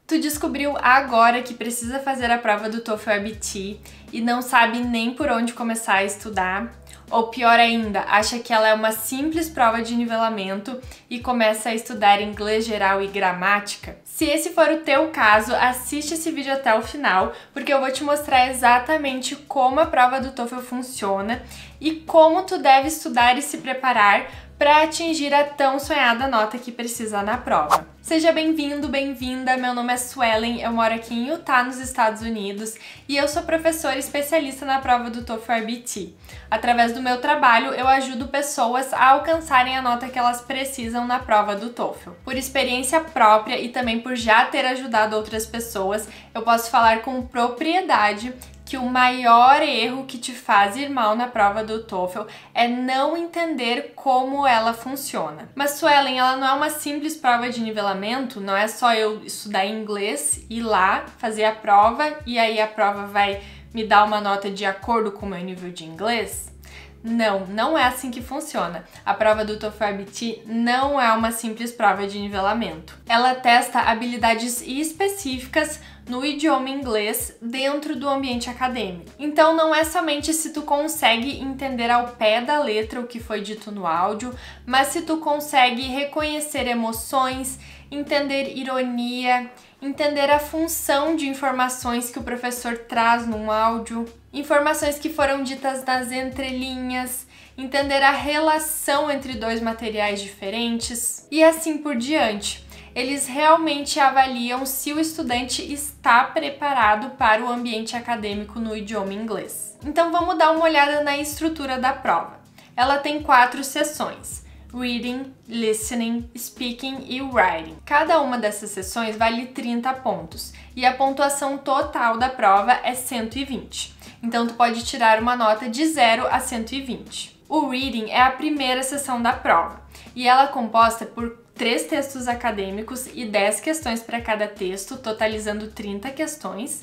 Tu descobriu agora que precisa fazer a prova do TOEFL IBT e não sabe nem por onde começar a estudar? Ou pior ainda, acha que ela é uma simples prova de nivelamento e começa a estudar inglês geral e gramática? Se esse for o teu caso, assiste esse vídeo até o final, porque eu vou te mostrar exatamente como a prova do TOEFL funciona e como tu deve estudar e se preparar para atingir a tão sonhada nota que precisa na prova. Seja bem-vindo, bem-vinda, meu nome é Suelen, eu moro aqui em Utah, nos Estados Unidos, e eu sou professora especialista na prova do TOEFL IBT. Através do meu trabalho, eu ajudo pessoas a alcançarem a nota que elas precisam na prova do TOEFL. Por experiência própria e também por já ter ajudado outras pessoas, eu posso falar com propriedade que o maior erro que te faz ir mal na prova do TOEFL é não entender como ela funciona. Mas Suelen, ela não é uma simples prova de nivelamento, não é só eu estudar inglês, ir lá, fazer a prova e aí a prova vai me dar uma nota de acordo com o meu nível de inglês? Não, não é assim que funciona. A prova do TOEFL IBT não é uma simples prova de nivelamento. Ela testa habilidades específicas no idioma inglês dentro do ambiente acadêmico. Então não é somente se tu consegue entender ao pé da letra o que foi dito no áudio, mas se tu consegue reconhecer emoções, entender ironia, entender a função de informações que o professor traz num áudio, informações que foram ditas nas entrelinhas, entender a relação entre dois materiais diferentes e assim por diante. Eles realmente avaliam se o estudante está preparado para o ambiente acadêmico no idioma inglês. Então vamos dar uma olhada na estrutura da prova. Ela tem 4 sessões: Reading, Listening, Speaking e Writing. Cada uma dessas sessões vale 30 pontos e a pontuação total da prova é 120. Então tu pode tirar uma nota de 0 a 120. O Reading é a primeira sessão da prova e ela é composta por 3 textos acadêmicos e 10 questões para cada texto, totalizando 30 questões,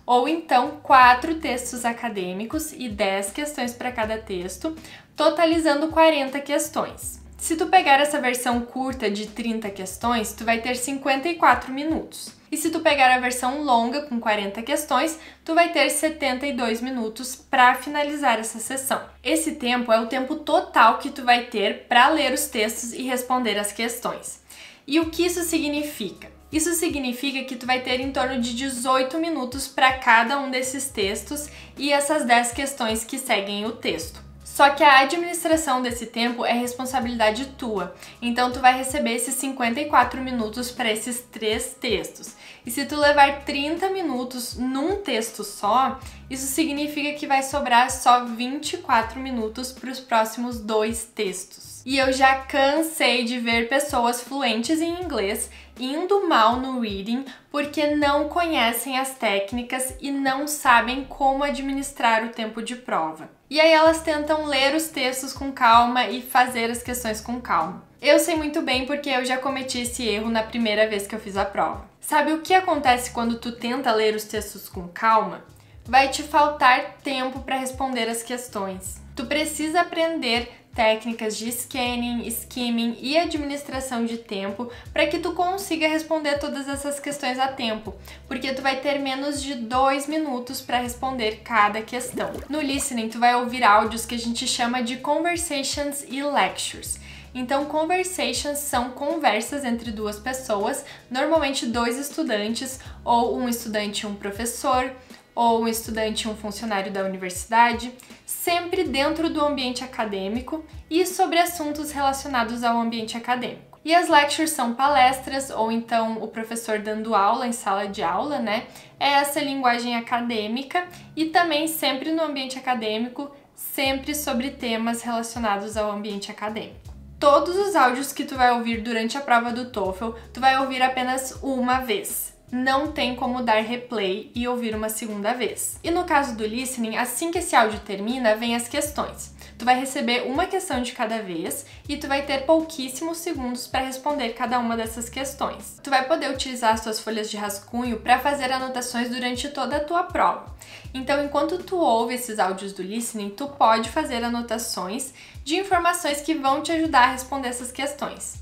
ou então 4 textos acadêmicos e 10 questões para cada texto, totalizando 40 questões. Se tu pegar essa versão curta de 30 questões, tu vai ter 54 minutos. E se tu pegar a versão longa com 40 questões, tu vai ter 72 minutos para finalizar essa sessão. Esse tempo é o tempo total que tu vai ter para ler os textos e responder as questões. E o que isso significa? Isso significa que tu vai ter em torno de 18 minutos para cada um desses textos e essas 10 questões que seguem o texto. Só que a administração desse tempo é responsabilidade tua, então tu vai receber esses 54 minutos para esses 3 textos. E se tu levar 30 minutos num texto só, isso significa que vai sobrar só 24 minutos para os próximos 2 textos. E eu já cansei de ver pessoas fluentes em inglês indo mal no reading porque não conhecem as técnicas e não sabem como administrar o tempo de prova. E aí elas tentam ler os textos com calma e fazer as questões com calma. Eu sei muito bem porque eu já cometi esse erro na primeira vez que eu fiz a prova. Sabe o que acontece quando tu tenta ler os textos com calma? Vai te faltar tempo para responder as questões. Tu precisa aprender técnicas de scanning, skimming e administração de tempo para que tu consiga responder todas essas questões a tempo, porque tu vai ter menos de 2 minutos para responder cada questão. No listening, tu vai ouvir áudios que a gente chama de conversations e lectures. Então, conversations são conversas entre 2 pessoas, normalmente 2 estudantes, ou um estudante e um professor, ou um estudante e um funcionário da universidade, sempre dentro do ambiente acadêmico e sobre assuntos relacionados ao ambiente acadêmico. E as lectures são palestras, ou então o professor dando aula em sala de aula, né? É essa linguagem acadêmica e também sempre no ambiente acadêmico, sempre sobre temas relacionados ao ambiente acadêmico. Todos os áudios que tu vai ouvir durante a prova do TOEFL, tu vai ouvir apenas uma vez. Não tem como dar replay e ouvir uma segunda vez. E no caso do listening, assim que esse áudio termina, vem as questões. Tu vai receber uma questão de cada vez e tu vai ter pouquíssimos segundos para responder cada uma dessas questões. Tu vai poder utilizar as tuas folhas de rascunho para fazer anotações durante toda a tua prova. Então, enquanto tu ouve esses áudios do listening, tu pode fazer anotações de informações que vão te ajudar a responder essas questões.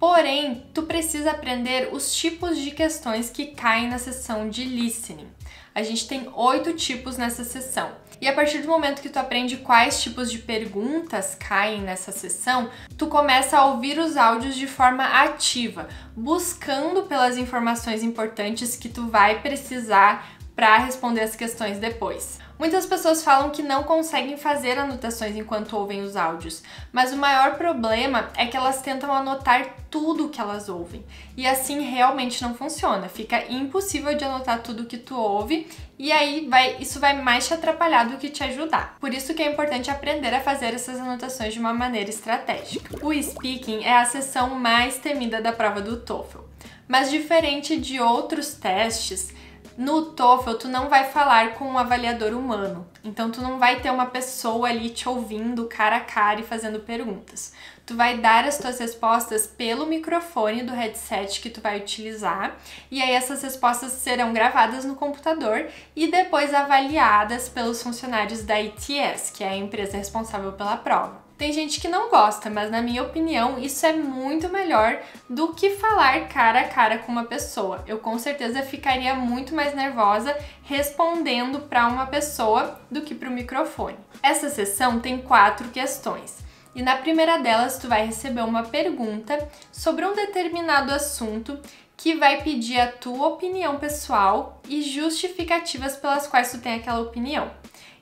Porém, tu precisa aprender os tipos de questões que caem na seção de listening. A gente tem 8 tipos nessa seção. E a partir do momento que tu aprende quais tipos de perguntas caem nessa seção, tu começa a ouvir os áudios de forma ativa, buscando pelas informações importantes que tu vai precisar para responder as questões depois. Muitas pessoas falam que não conseguem fazer anotações enquanto ouvem os áudios, mas o maior problema é que elas tentam anotar tudo que elas ouvem. E assim realmente não funciona, fica impossível de anotar tudo que tu ouve e aí isso vai mais te atrapalhar do que te ajudar. Por isso que é importante aprender a fazer essas anotações de uma maneira estratégica. O speaking é a seção mais temida da prova do TOEFL, mas diferente de outros testes, no TOEFL, tu não vai falar com um avaliador humano, então tu não vai ter uma pessoa ali te ouvindo cara a cara e fazendo perguntas. Tu vai dar as tuas respostas pelo microfone do headset que tu vai utilizar, e aí essas respostas serão gravadas no computador e depois avaliadas pelos funcionários da ITS, que é a empresa responsável pela prova. Tem gente que não gosta, mas na minha opinião isso é muito melhor do que falar cara a cara com uma pessoa. Eu com certeza ficaria muito mais nervosa respondendo para uma pessoa do que para o microfone. Essa sessão tem 4 questões. E na primeira delas tu vai receber uma pergunta sobre um determinado assunto que vai pedir a tua opinião pessoal e justificativas pelas quais tu tem aquela opinião.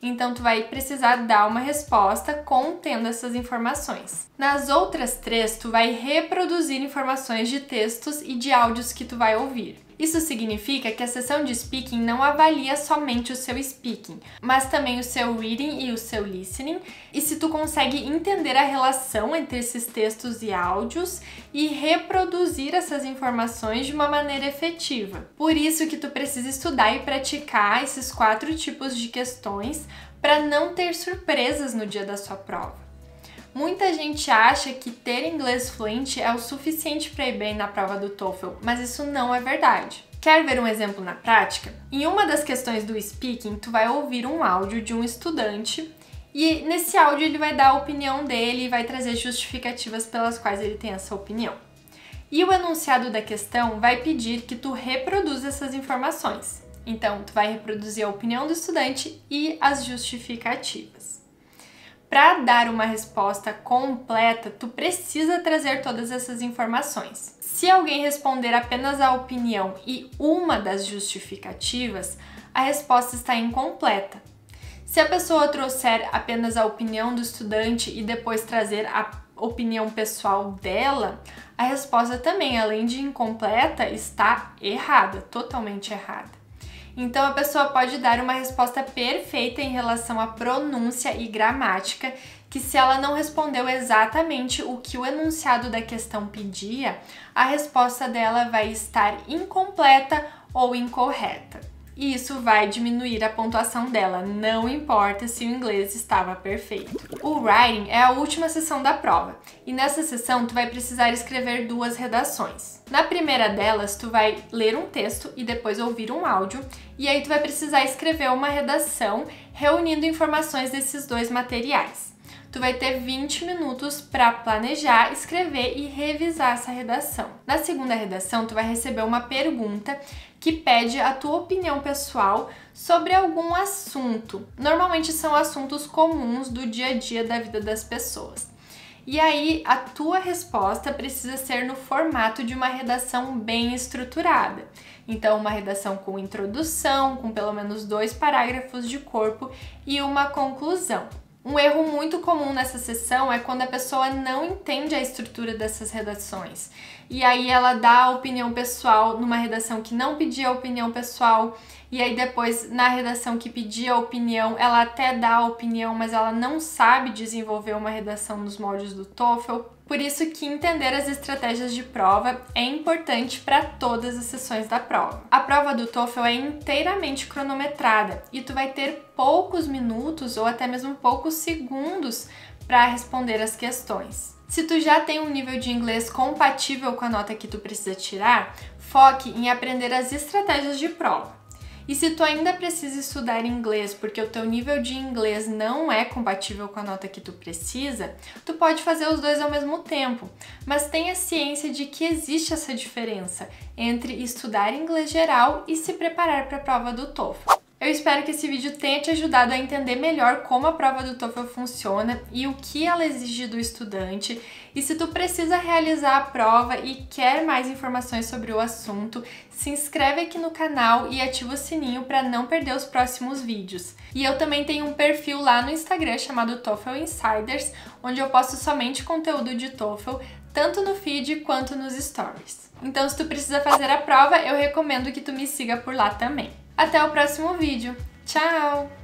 Então, tu vai precisar dar uma resposta contendo essas informações. Nas outras 3, tu vai reproduzir informações de textos e de áudios que tu vai ouvir. Isso significa que a sessão de speaking não avalia somente o seu speaking, mas também o seu reading e o seu listening, e se tu consegue entender a relação entre esses textos e áudios e reproduzir essas informações de uma maneira efetiva. Por isso que tu precisa estudar e praticar esses 4 tipos de questões para não ter surpresas no dia da sua prova. Muita gente acha que ter inglês fluente é o suficiente para ir bem na prova do TOEFL, mas isso não é verdade. Quer ver um exemplo na prática? Em uma das questões do speaking, tu vai ouvir um áudio de um estudante e nesse áudio ele vai dar a opinião dele e vai trazer justificativas pelas quais ele tem essa opinião. E o enunciado da questão vai pedir que tu reproduza essas informações. Então, tu vai reproduzir a opinião do estudante e as justificativas. Para dar uma resposta completa, tu precisa trazer todas essas informações. Se alguém responder apenas a opinião e uma das justificativas, a resposta está incompleta. Se a pessoa trouxer apenas a opinião do estudante e depois trazer a opinião pessoal dela, a resposta também, além de incompleta, está errada, totalmente errada. Então, a pessoa pode dar uma resposta perfeita em relação à pronúncia e gramática, que se ela não respondeu exatamente o que o enunciado da questão pedia, a resposta dela vai estar incompleta ou incorreta. E isso vai diminuir a pontuação dela, não importa se o inglês estava perfeito. O writing é a última sessão da prova, e nessa sessão tu vai precisar escrever 2 redações. Na primeira delas, tu vai ler um texto e depois ouvir um áudio, e aí tu vai precisar escrever uma redação reunindo informações desses 2 materiais. Tu vai ter 20 minutos para planejar, escrever e revisar essa redação. Na segunda redação, tu vai receber uma pergunta que pede a tua opinião pessoal sobre algum assunto. Normalmente são assuntos comuns do dia a dia da vida das pessoas. E aí, a tua resposta precisa ser no formato de uma redação bem estruturada. Então, uma redação com introdução, com pelo menos 2 parágrafos de corpo e uma conclusão. Um erro muito comum nessa sessão é quando a pessoa não entende a estrutura dessas redações. E aí ela dá a opinião pessoal numa redação que não pedia a opinião pessoal, e aí depois na redação que pedia a opinião, ela até dá a opinião, mas ela não sabe desenvolver uma redação nos moldes do TOEFL. Por isso que entender as estratégias de prova é importante para todas as sessões da prova. A prova do TOEFL é inteiramente cronometrada e tu vai ter poucos minutos ou até mesmo poucos segundos para responder as questões. Se tu já tem um nível de inglês compatível com a nota que tu precisa tirar, foque em aprender as estratégias de prova. E se tu ainda precisa estudar inglês porque o teu nível de inglês não é compatível com a nota que tu precisa, tu pode fazer os dois ao mesmo tempo, mas tenha ciência de que existe essa diferença entre estudar inglês geral e se preparar para a prova do TOEFL. Eu espero que esse vídeo tenha te ajudado a entender melhor como a prova do TOEFL funciona e o que ela exige do estudante. E se tu precisa realizar a prova e quer mais informações sobre o assunto, se inscreve aqui no canal e ativa o sininho para não perder os próximos vídeos. E eu também tenho um perfil lá no Instagram chamado TOEFL Insiders, onde eu posto somente conteúdo de TOEFL, tanto no feed quanto nos stories. Então, se tu precisa fazer a prova, eu recomendo que tu me siga por lá também. Até o próximo vídeo. Tchau!